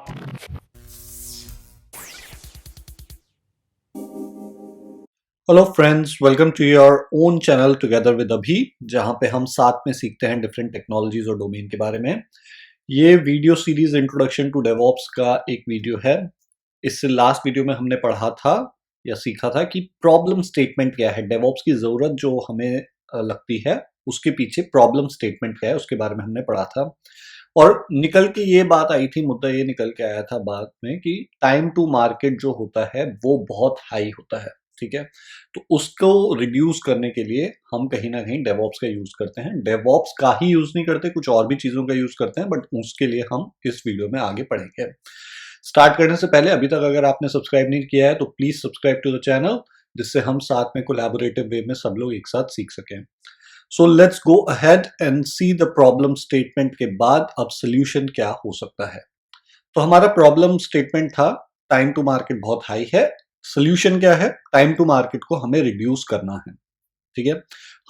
Hello friends, welcome to your own channel together with Abhi, जहां पे हम साथ में सीखते हैं डिफरेंट टेक्नोलॉजीज और डोमेन के बारे में। ये video series introduction to DevOps का एक वीडियो है। इससे लास्ट वीडियो में हमने पढ़ा था या सीखा था कि प्रॉब्लम स्टेटमेंट क्या है। डेवऑप्स की जरूरत जो हमें लगती है उसके पीछे प्रॉब्लम स्टेटमेंट क्या है उसके बारे में हमने पढ़ा था। और निकल के ये बात आई थी, मुद्दा ये निकल के आया था बाद में कि टाइम टू मार्केट जो होता है वो बहुत हाई होता है। ठीक है, तो उसको रिड्यूस करने के लिए हम कहीं ना कहीं डेवऑप्स का यूज करते हैं। डेवऑप्स का ही यूज नहीं करते, कुछ और भी चीजों का यूज करते हैं, बट उसके लिए हम इस वीडियो में आगे पढ़ेंगे। स्टार्ट करने से पहले अभी तक अगर आपने सब्सक्राइब नहीं किया है तो please subscribe to the channel, जिससे हम साथ में कोलैबोरेटिव वे में सब लोग एक साथ सीख सकें। So let's go ahead and see the problem statement के बाद अब सोल्यूशन क्या हो सकता है। तो हमारा प्रॉब्लम स्टेटमेंट था टाइम टू मार्केट बहुत हाई है। सोल्यूशन क्या है? टाइम टू मार्केट को हमें रिड्यूस करना है। ठीक है,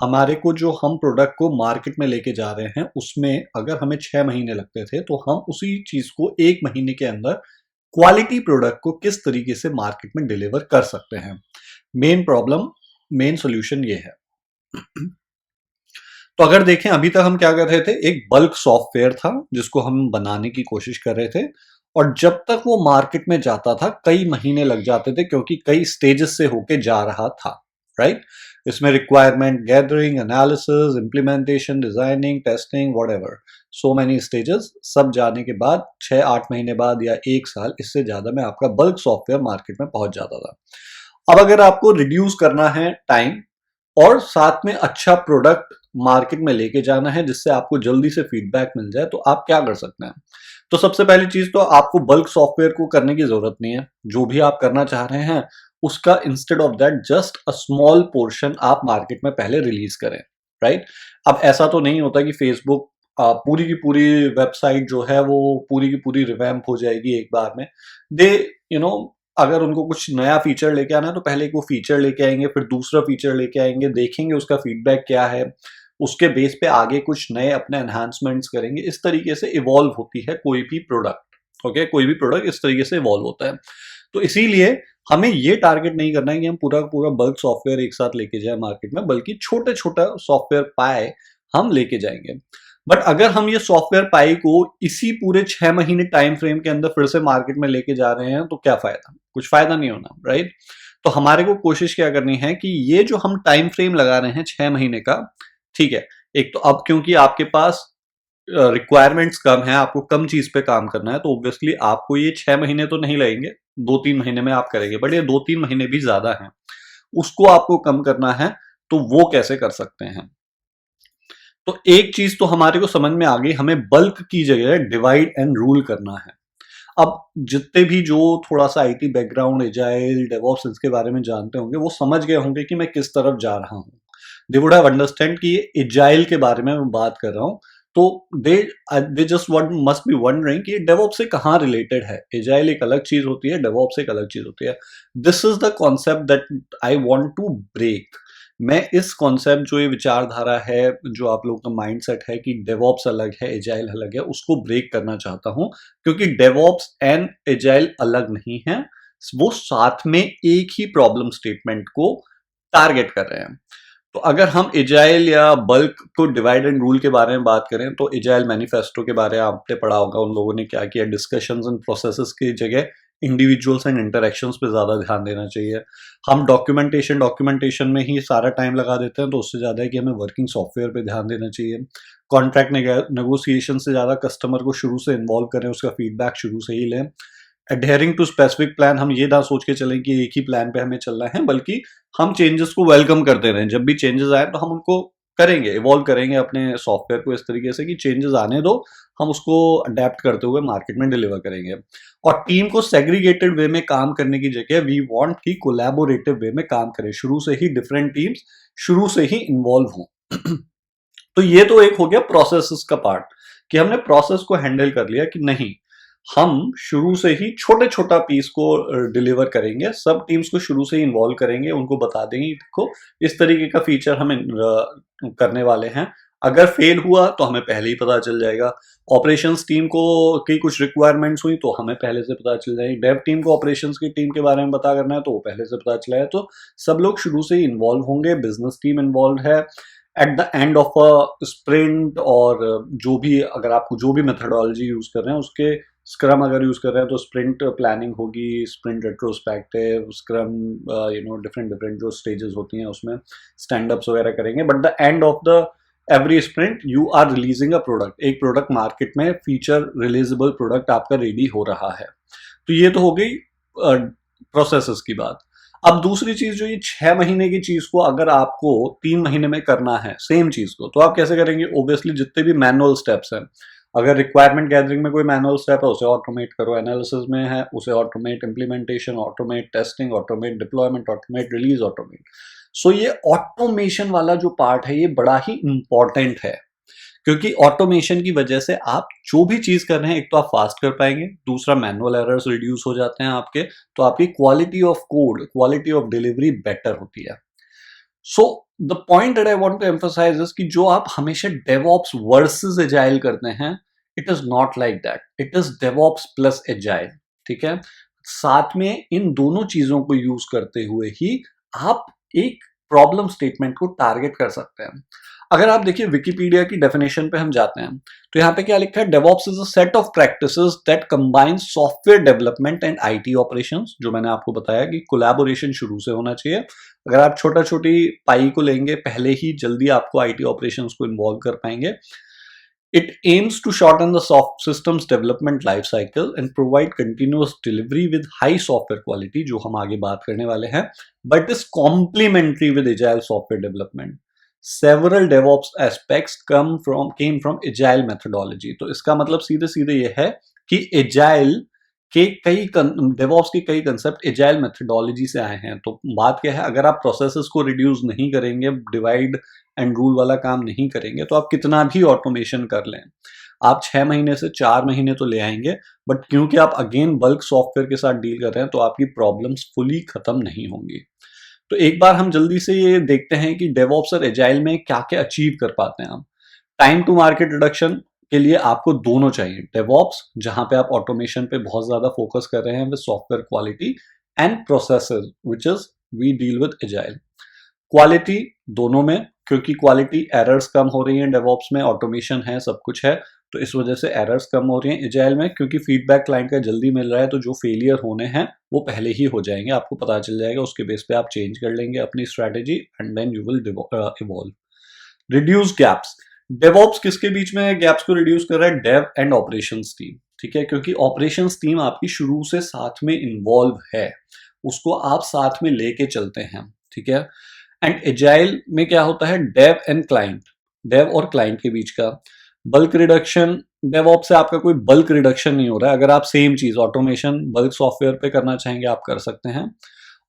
हमारे को जो हम प्रोडक्ट को मार्केट में लेके जा रहे हैं उसमें अगर हमें 6 महीने लगते थे तो हम उसी चीज को 1 महीने के अंदर क्वालिटी प्रोडक्ट को किस तरीके से मार्केट में डिलीवर कर सकते हैं। मेन प्रॉब्लम, मेन सोल्यूशन ये है। तो अगर देखें, अभी तक हम क्या कर रहे थे, एक बल्क सॉफ्टवेयर था जिसको हम बनाने की कोशिश कर रहे थे, और जब तक वो मार्केट में जाता था कई महीने लग जाते थे क्योंकि कई स्टेजेस से होके जा रहा था। राइट, इसमें requirement gathering, analysis, implementation, designing, testing, whatever, so many stages, सब जाने के बाद 6-8 महीने बाद या 1 साल, इससे ज्यादा में आपका बल्क सॉफ्टवेयर मार्केट में पहुंच जाता था। अब अगर आपको रिड्यूस करना है टाइम और साथ में अच्छा प्रोडक्ट मार्केट में लेके जाना है जिससे आपको जल्दी से फीडबैक मिल जाए, तो आप क्या कर सकते हैं? तो सबसे पहली चीज तो आपको बल्क सॉफ्टवेयर को करने की जरूरत नहीं है। जो भी आप करना चाह रहे हैं उसका instead of that just a small portion आप मार्केट में पहले रिलीज करें। राइट, अब ऐसा तो नहीं होता कि फेसबुक पूरी की पूरी वेबसाइट जो है वो पूरी की पूरी रिवैम्प हो जाएगी एक बार में। दे यू नो अगर उनको कुछ नया फीचर लेके आना है तो पहले एक वो फीचर लेके आएंगे, फिर दूसरा फीचर लेके आएंगे, देखेंगे उसका फीडबैक क्या है, उसके बेस पे आगे कुछ नए अपने एनहांसमेंट्स करेंगे। इस तरीके से इवॉल्व होती है कोई भी प्रोडक्ट। ओके, कोई भी प्रोडक्ट इस तरीके से इवॉल्व होता है। तो इसीलिए हमें ये टारगेट नहीं करना है कि हम पूरा पूरा बल्क सॉफ्टवेयर एक साथ लेके जाए मार्केट में, बल्कि छोटे छोटा सॉफ्टवेयर पाए हम लेके जाएंगे। बट अगर हम ये सॉफ्टवेयर पाई को इसी पूरे 6 महीने टाइम फ्रेम के अंदर फिर से मार्केट में लेके जा रहे हैं तो क्या फायदा? कुछ फायदा नहीं होना। राइट, तो हमारे को कोशिश क्या करनी है कि ये जो हम टाइम फ्रेम लगा रहे हैं 6 महीने का, ठीक है, एक तो अब क्योंकि आपके पास रिक्वायरमेंट्स कम है, आपको कम चीज पे काम करना है, तो ऑब्वियसली आपको ये 6 महीने तो नहीं लगेंगे, 2-3 महीने में आप करेंगे, बट ये 2-3 महीने भी ज्यादा है, उसको आपको कम करना है। तो वो कैसे कर सकते हैं? तो एक चीज तो हमारे को समझ में आ गई, हमें बल्क की जगह डिवाइड एंड रूल करना है। अब जितने भी जो थोड़ा सा आईटी बैकग्राउंड, एजाइल, डेवऑप्स इसके बारे में जानते होंगे वो समझ गए होंगे कि मैं किस तरफ जा रहा हूँ। दे वुड हैव अंडरस्टैंड कि ये एजाइल के बारे में मैं बात कर रहा हूँ। तो they just must be wondering कि डेवऑप्स से कहाँ रिलेटेड है। एजाइल एक अलग चीज होती है, डेवऑप्स एक अलग चीज होती है। This is the concept that I want to break. मैं इस कॉन्सेप्ट, जो ये विचारधारा है, जो आप लोगों का माइंडसेट है कि डेवऑप्स अलग है एजाइल अलग है, उसको ब्रेक करना चाहता हूं। क्योंकि डेवऑप्स एंड एजाइल अलग नहीं है, वो साथ में एक ही प्रॉब्लम स्टेटमेंट को टारगेट कर रहे हैं। तो अगर हम एजाइल या बल्क को डिवाइड एंड रूल के बारे में बात करें तो एजाइल मैनिफेस्टो के बारे में आपने पढ़ा होगा, उन लोगों ने क्या किया, डिस्कशंस एंड प्रोसेसेस की जगह इंडिविजुअल्स एंड इंटरेक्शंस पे ज्यादा ध्यान देना चाहिए। हम डॉक्यूमेंटेशन में ही सारा टाइम लगा देते हैं, तो उससे ज्यादा है कि हमें वर्किंग सॉफ्टवेयर पे ध्यान देना चाहिए। कॉन्ट्रैक्ट नेगोशिएशन से ज्यादा कस्टमर को शुरू से इन्वॉल्व करें, उसका फीडबैक शुरू से ही लें। एडहेरिंग टू स्पेसिफिक प्लान, हम ये ना सोच के चलें कि एक ही प्लान पे हमें चलना है, बल्कि हम चेंजेस को वेलकम करते रहें। जब भी चेंजेस आए तो हम उनको करेंगे, इवॉल्व करेंगे अपने सॉफ्टवेयर को इस तरीके से कि चेंजेस आने दो, हम उसको अडेप्ट करते हुए मार्केट में डिलीवर करेंगे। और टीम को सेग्रीगेटेड वे में काम करने की जगह वी वांट कि कोलैबोरेटिव वे में काम करें, शुरू से ही डिफरेंट टीम्स शुरू से ही इन्वॉल्व हों। तो ये तो एक हो गया प्रोसेस का पार्ट, कि हमने प्रोसेस को हैंडल कर लिया कि नहीं, हम शुरू से ही छोटे छोटा पीस को डिलीवर करेंगे, सब टीम्स को शुरू से ही इन्वॉल्व करेंगे, उनको बता देंगे देखो इस तरीके का फीचर हम करने वाले हैं, अगर फेल हुआ तो हमें पहले ही पता चल जाएगा। ऑपरेशंस टीम को की कुछ रिक्वायरमेंट्स हुई तो हमें पहले से पता चल जाएगी। डेव टीम को ऑपरेशंस की टीम के बारे में पता करना है तो वो पहले से पता चला है। तो सब लोग शुरू से ही इन्वॉल्व होंगे। बिजनेस टीम इन्वॉल्व है। At the end of a sprint और जो भी, अगर आपको जो भी मेथडोलॉजी यूज कर रहे हैं उसके, स्क्रम अगर यूज कर रहे हैं तो स्प्रिंट प्लानिंग होगी, sprint retrospective, scrum, different different जो स्टेजेस होती हैं उसमें स्टैंड अप्स वगैरह करेंगे। But the end of the every sprint you are releasing a product, एक प्रोडक्ट मार्केट में फीचर रिलीजेबल प्रोडक्ट आपका रेडी हो रहा है। तो ये तो हो गई प्रोसेसेस की बात। अब दूसरी चीज जो ये 6 महीने की चीज को अगर आपको 3 महीने में करना है सेम चीज को, तो आप कैसे करेंगे? ओब्वियसली जितने भी मैनुअल स्टेप्स हैं, अगर रिक्वायरमेंट गैदरिंग में कोई मैनुअल स्टेप है उसे ऑटोमेट करो, एनालिसिस में है उसे automate, implementation automate, testing automate, deployment automate, release automate. So ये ऑटोमेशन वाला जो पार्ट है ये बड़ा ही इंपॉर्टेंट है, क्योंकि ऑटोमेशन की वजह से आप जो भी चीज कर रहे हैं, एक तो आप फास्ट कर पाएंगे, दूसरा मैनुअल एरर्स रिड्यूस हो जाते हैं आपके, तो आपकी quality of code, quality of delivery better होती है। So the point that I want to emphasize is कि जो आप हमेशा डेवऑप्स वर्सेस एजाइल करते हैं, it is not like that, it is DevOps plus agile. ठीक है, साथ में इन दोनों चीजों को यूज करते हुए ही आप एक प्रॉब्लम स्टेटमेंट को टारगेट कर सकते हैं। अगर आप देखिए विकिपीडिया की डेफिनेशन पे हम जाते हैं तो यहाँ पे क्या लिखा है? DevOps is a set of practices that combine software development and IT operations. जो मैंने आपको बताया कि कोलैबोरेशन शुरू से होना चाहिए। अगर आप छोटा छोटी पाई को लेंगे पहले ही जल्दी आपको आईटी ऑपरेशंस को इन्वॉल्व कर पाएंगे। It aims to shorten the soft systems development life cycle and provide continuous delivery with high software quality, जो हम आगे बात करने वाले हैं, but is complementary with agile software development. Several DevOps aspects came from agile methodology. तो इसका मतलब सीधे सीधे ये है कि agile के कई DevOps के कई कंसेप्ट एजाइल मेथडोलॉजी से आए हैं। तो बात क्या है, अगर आप प्रोसेसेस को रिड्यूस नहीं करेंगे, डिवाइड एंड रूल वाला काम नहीं करेंगे, तो आप कितना भी ऑटोमेशन कर लें, आप 6 महीने से 4 महीने तो ले आएंगे, बट क्योंकि आप अगेन बल्क सॉफ्टवेयर के साथ डील कर रहे हैं तो आपकी प्रॉब्लम्स फुली खत्म नहीं होंगी। तो एक बार हम जल्दी से ये देखते हैं कि डेवऑप्स और एजाइल में क्या क्या अचीव कर पाते हैं हम। टाइम टू मार्केट रिडक्शन के लिए आपको दोनों चाहिए, डेवऑप्स जहां पे आप ऑटोमेशन पे बहुत ज्यादा फोकस कर रहे हैं with software quality, and processes which is we deal with agile. Quality दोनों में, क्योंकि क्वालिटी एरर्स कम हो रही हैं डेवऑप्स में, ऑटोमेशन है, सब कुछ है, तो इस वजह से एरर्स कम हो रही हैं एजाइल में, क्योंकि फीडबैक क्लाइंट का जल्दी मिल रहा है, तो जो फेलियर होने हैं वो पहले ही हो जाएंगे, आपको पता चल जाएगा, उसके बेस पे आप चेंज कर लेंगे अपनी strategy and then you will evolve. Reduce gaps, DevOps किसके बीच में गैप्स को रिड्यूस कर रहा है? Dev and operations team. ठीक है, क्योंकि ऑपरेशंस टीम आपकी शुरू से साथ में इन्वॉल्व है, उसको आप साथ में लेके चलते हैं। ठीक है, एंड एजाइल में क्या होता है? डेव एंड क्लाइंट, डेव और क्लाइंट के बीच का बल्क रिडक्शन। डेवऑप्स से आपका कोई बल्क रिडक्शन नहीं हो रहा है। अगर आप सेम चीज ऑटोमेशन बल्क सॉफ्टवेयर पे करना चाहेंगे आप कर सकते हैं।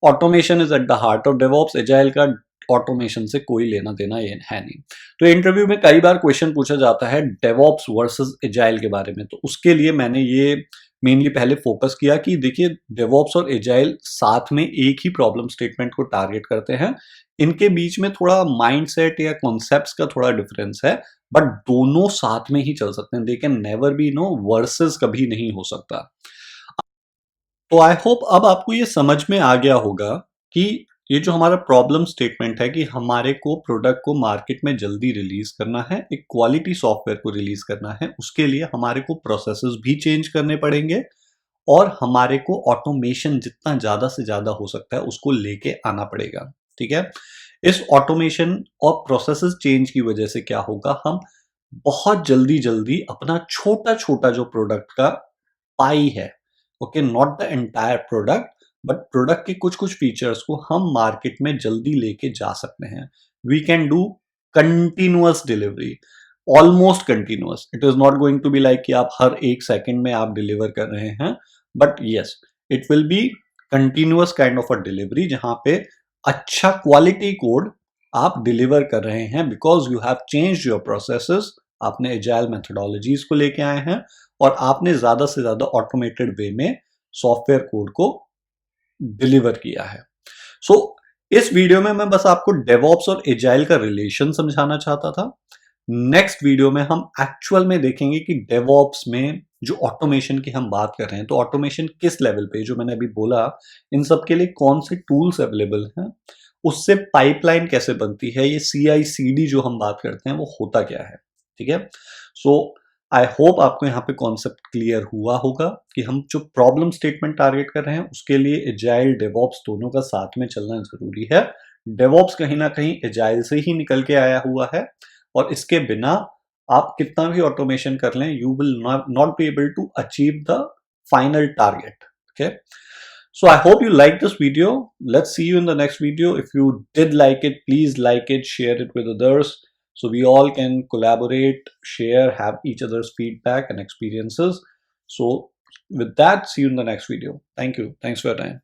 Automation is at the heart of DevOps. Agile का ऑटोमेशन से कोई लेना देना ये है नहीं। तो इंटरव्यू में कई बार क्वेश्चन पूछा जाता है डेवऑप्स वर्सेस एजाइल के बारे में, तो उसके लिए मैंने ये मेनली पहले फोकस किया कि देखिए डेवऑप्स और एजाइल साथ में एक ही प्रॉब्लम स्टेटमेंट को टारगेट करते हैं, इनके बीच में थोड़ा माइंडसेट या कॉन्सेप्ट्स का थोड़ा डिफरेंस है, बट दोनों साथ में ही चल सकते हैं। They can never be no versus, कभी नहीं हो सकता। तो आई होप अब आपको ये समझ में आ गया होगा कि ये जो हमारा प्रॉब्लम स्टेटमेंट है कि हमारे को प्रोडक्ट को मार्केट में जल्दी रिलीज करना है, एक क्वालिटी सॉफ्टवेयर को रिलीज करना है, उसके लिए हमारे को प्रोसेसेस भी चेंज करने पड़ेंगे और हमारे को ऑटोमेशन जितना ज्यादा से ज्यादा हो सकता है उसको लेके आना पड़ेगा। ठीक है, इस ऑटोमेशन और प्रोसेसेस चेंज की वजह से क्या होगा, हम बहुत जल्दी जल्दी अपना छोटा छोटा जो प्रोडक्ट का पाई है, okay, not the entire product, but product के कुछ कुछ फीचर्स को हम मार्केट में जल्दी लेके जा सकते हैं। We can do continuous delivery, almost continuous. It is not going to be like कि आप हर एक सेकेंड में आप डिलीवर कर रहे हैं, but yes it will be continuous kind of a delivery, जहां पे अच्छा क्वालिटी कोड आप डिलीवर कर रहे हैं because you have changed your processes. आपने एजाइल मेथडोलॉजीज को लेके आए हैं और आपने ज्यादा से ज्यादा ऑटोमेटेड वे में सॉफ्टवेयर कोड को डिलीवर किया है। सो इस वीडियो में मैं बस आपको डेवऑप्स और एजाइल का रिलेशन समझाना चाहता था। नेक्स्ट वीडियो में हम एक्चुअल में देखेंगे कि डेवऑप्स में जो ऑटोमेशन की हम बात कर रहे हैं, तो ऑटोमेशन किस लेवल पे, जो मैंने अभी बोला, इन सब के लिए कौन से टूल्स अवेलेबल हैं, उससे पाइपलाइन कैसे बनती है, ये CI/CD जो हम बात करते हैं वो होता क्या है। ठीक है, सो आई होप आपको यहाँ पे कॉन्सेप्ट क्लियर हुआ होगा कि हम जो प्रॉब्लम स्टेटमेंट टारगेट कर रहे हैं उसके लिए एजाइल डेवऑप्स दोनों का साथ में चलना जरूरी है। डेवऑप्स कहीं ना कहीं एजाइल से ही निकल के आया हुआ है, और इसके बिना आप कितना भी ऑटोमेशन कर लें, you will not be able to achieve the final target. Okay, so I hope you like this video. Let's see you in the next video. If you did like it, please like it, share it with others, so we all can collaborate, share, have each other's feedback and experiences. So with that, see you in the next video. Thank you. Thanks for your time.